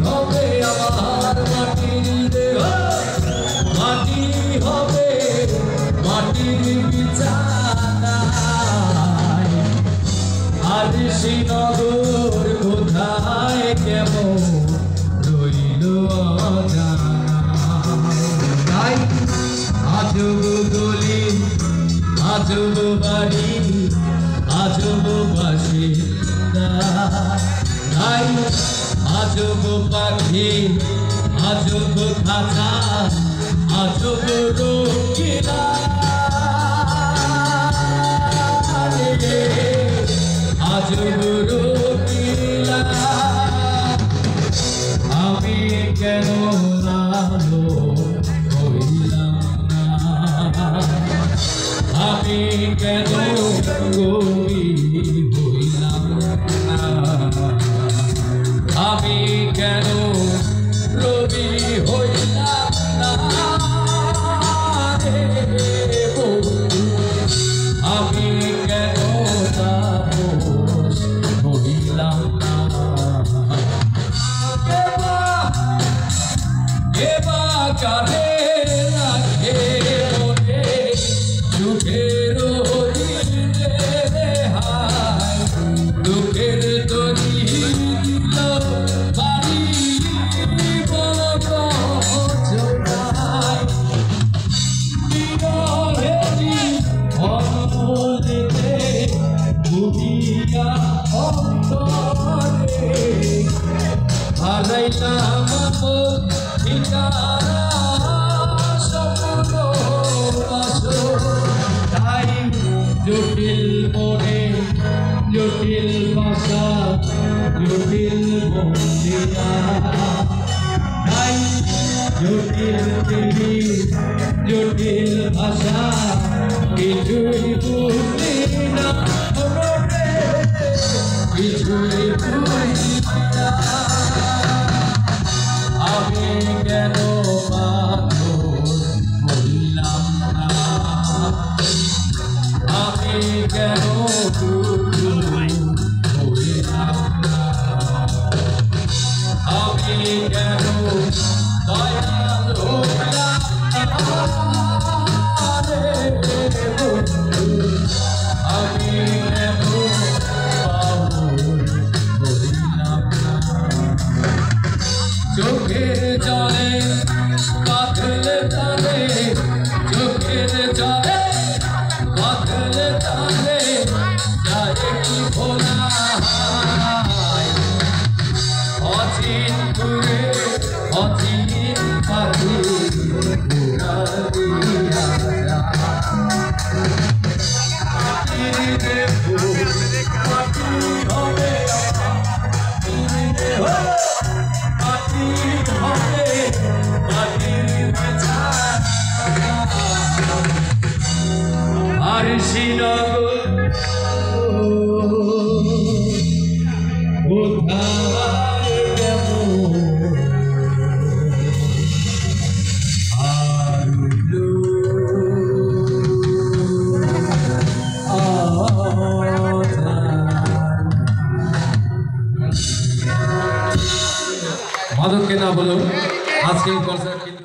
হবে আমার মাটির দেহ, মাটি হবে মাটির বিছানায়। আর শ্রীনগর কোথায় কেমন রইল অজানা। আজব গলি আজব বাড়ি আজব বাসিন্দা, আজব পাখি আজব খাঁচা আজব রঙিলা। আজব রঙিলা আমি কেন লালো হইলাম না, আমি কেন কবি হইলাম না, আমি কেন রবি হইলাম না, আমি কেন তাপস হইলাম না। এবা কানে রাখে মনে দুঃখের হরিণে হায়, দুঃখের তরি দিল বাড়ি বলব জোড়ায়। বিরহেরি অনবলিতে ভুলিয়া অন্তরে হারাইলাম ঠিকানা স্বপ্ন বাসর। তাই জটিল মনে জটিল ভাষা জটিল বন্দিয়া, তাই জটিল দেবী জটিল ভাষা কিছুই বুঝি না, কিছুই বুঝি না। আমি কেন পাথর হইলাম না, আমি কেন টুকরো হইলাম না, আমি কেন দয়াল হইলাম না রে বন্ধু, আমি কেন পাগল হইলাম না। চোখের জলে কাঁদলে তালে, চোখের জলে কাঁদলে তালে যায় কি ভোলা। অচিন ঘুরে অচিন পাখি ঘুরা দিয়া মাটি হবে আর শ্রীনগর কোথায় কেমন মাদককে না বলো আজকে কনসার্ট।